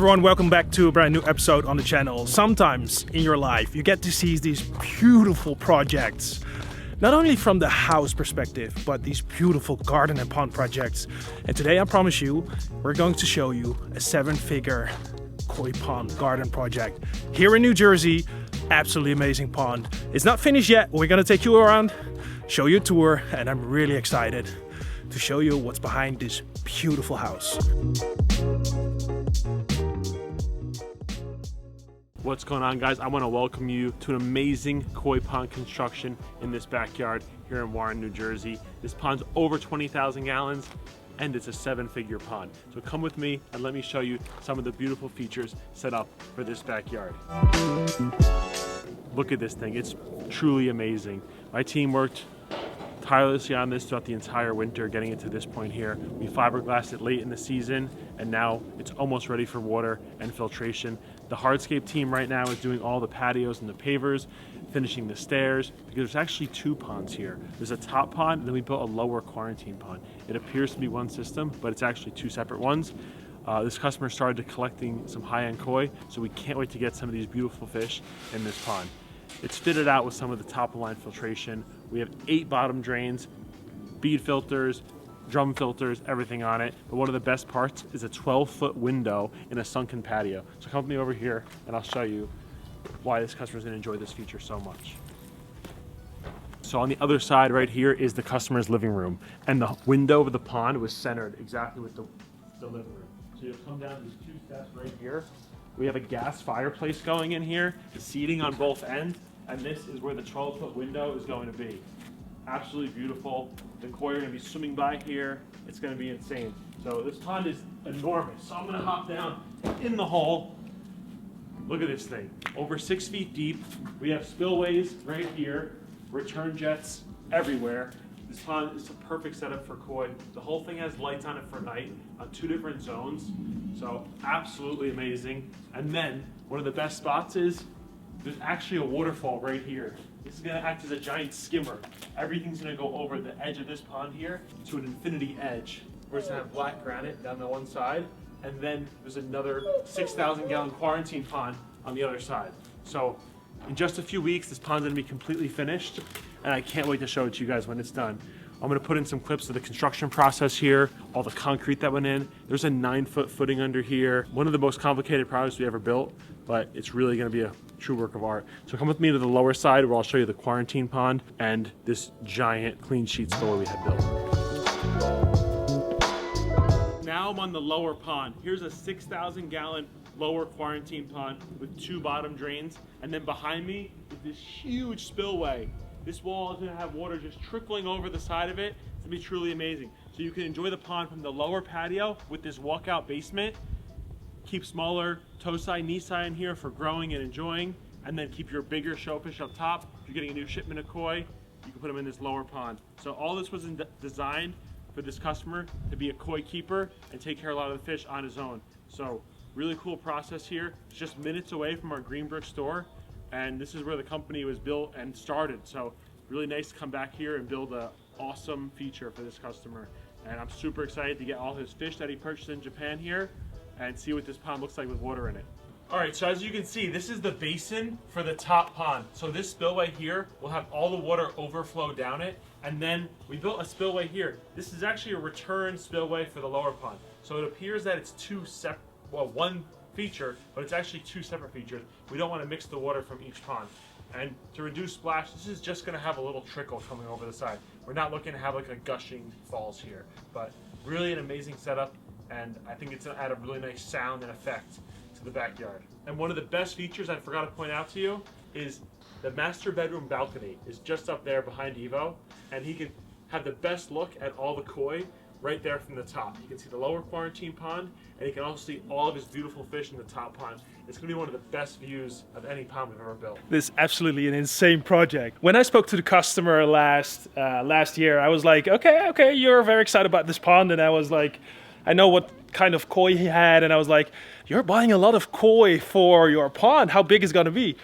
everyone, welcome back to a brand new episode on the channel. Sometimes in your life you get to see these beautiful projects, not only from the house perspective, but these beautiful garden and pond projects. And today I promise you, we're going to show you a 7-figure koi pond garden project here in New Jersey. Absolutely amazing pond. It's not finished yet. We're gonna take you around, show you a tour, and I'm really excited to show you what's behind this beautiful house. What's going on, guys? I want to welcome you to an amazing koi pond construction in this backyard here in Warren, New Jersey. This pond's over 20,000 gallons and it's a 7-figure pond. So come with me and let me show you some of the beautiful features set up for this backyard. Look at this thing. It's truly amazing. My team worked tirelessly on this throughout the entire winter, getting it to this point here. We fiberglassed it late in the season, and now it's almost ready for water and filtration. The hardscape team right now is doing all the patios and the pavers, finishing the stairs, because there's actually 2 ponds here. There's a top pond, and then we built a lower quarantine pond. It appears to be one system, but it's actually 2 separate ones. This customer started collecting some high-end koi, so we can't wait to get some of these beautiful fish in this pond. It's fitted out with some of the top-of-line filtration. We have 8 bottom drains, bead filters, drum filters, everything on it. But one of the best parts is a 12-foot window in a sunken patio. So come with me over here and I'll show you why this customer's gonna enjoy this feature so much. So on the other side right here is the customer's living room, and the window of the pond was centered exactly with the living room. So you'll come down these 2 steps right here. We have a gas fireplace going in here, seating on both ends, and this is where the 12-foot window is going to be. Absolutely beautiful. The koi are going to be swimming by here. It's going to be insane. So this pond is enormous. So I'm going to hop down in the hole. Look at this thing. Over 6 feet deep. We have spillways right here. Return jets everywhere. This pond is a perfect setup for koi. The whole thing has lights on it for night on 2 different zones. So absolutely amazing. And then one of the best spots is there's actually a waterfall right here. This is gonna act as a giant skimmer. Everything's gonna go over the edge of this pond here to an infinity edge. We're just gonna have black granite down the one side, and then there's another 6,000 gallon quarantine pond on the other side. So in just a few weeks, this pond's gonna be completely finished, and I can't wait to show it to you guys when it's done. I'm gonna put in some clips of the construction process here, all the concrete that went in. There's a 9-foot footing under here. One of the most complicated projects we ever built, but it's really gonna be a true work of art. So come with me to the lower side where I'll show you the quarantine pond and this giant clean sheet spillway we had built. Now I'm on the lower pond. Here's a 6,000 gallon lower quarantine pond with 2 bottom drains. And then behind me is this huge spillway. This wall is gonna have water just trickling over the side of it. It's gonna be truly amazing. So you can enjoy the pond from the lower patio with this walkout basement. Keep smaller tosai, nisai in here for growing and enjoying, and then keep your bigger shellfish up top. If you're getting a new shipment of koi, you can put them in this lower pond. So all this was designed for this customer to be a koi keeper and take care of a lot of the fish on his own. So really cool process here. It's just minutes away from our Greenbrick store, and this is where the company was built and started. So really nice to come back here and build an awesome feature for this customer. And I'm super excited to get all his fish that he purchased in Japan here and see what this pond looks like with water in it. All right, so as you can see, this is the basin for the top pond. So this spillway here will have all the water overflow down it, and then we built a spillway here. This is actually a return spillway for the lower pond. So it appears that it's one feature, but it's actually 2 separate features. We don't want to mix the water from each pond. And to reduce splash, this is just gonna have a little trickle coming over the side. We're not looking to have like a gushing falls here, but really an amazing setup. And I think it's gonna add a really nice sound and effect to the backyard. And one of the best features I forgot to point out to you is the master bedroom balcony is just up there behind Evo, and he can have the best look at all the koi right there from the top. You can see the lower quarantine pond, and you can also see all of his beautiful fish in the top pond. It's gonna be one of the best views of any pond we've ever built. This is absolutely an insane project. When I spoke to the customer last year, I was like, okay, you're very excited about this pond, and I was like, I know what kind of koi he had, and I was like, you're buying a lot of koi for your pond. How big is it gonna be?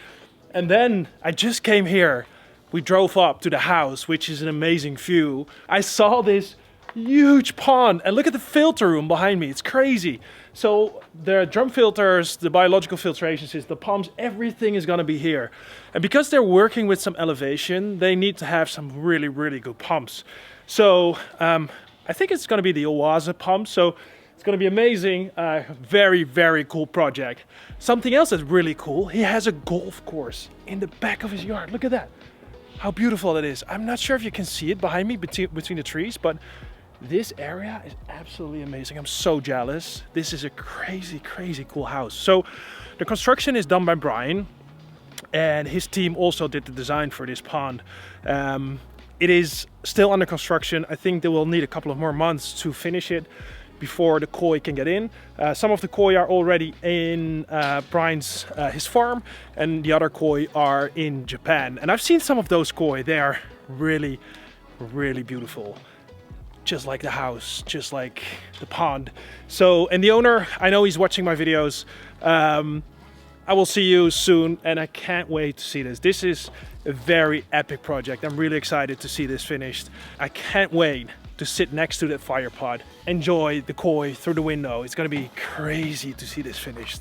And then I just came here. We drove up to the house, which is an amazing view. I saw this huge pond, and look at the filter room behind me. It's crazy. So the drum filters, the biological filtration system, the pumps, everything is gonna be here. And because they're working with some elevation, they need to have some really, really good pumps. So I think it's gonna be the Oase pump. So it's gonna be amazing. Very, very cool project. Something else that's really cool, he has a golf course in the back of his yard. Look at that. How beautiful that is. I'm not sure if you can see it behind me between the trees, but this area is absolutely amazing. I'm so jealous. This is a crazy, crazy cool house. So the construction is done by Brian, and his team also did the design for this pond. It is still under construction. I think they will need a couple of more months to finish it before the koi can get in. Some of the koi are already in Brian's his farm, and the other koi are in Japan. And I've seen some of those koi. They are really, really beautiful. Just like the house, just like the pond. So, and the owner, I know he's watching my videos. I will see you soon, and I can't wait to see this. This is a very epic project. I'm really excited to see this finished. I can't wait to sit next to that fire pot, enjoy the koi through the window. It's gonna be crazy to see this finished.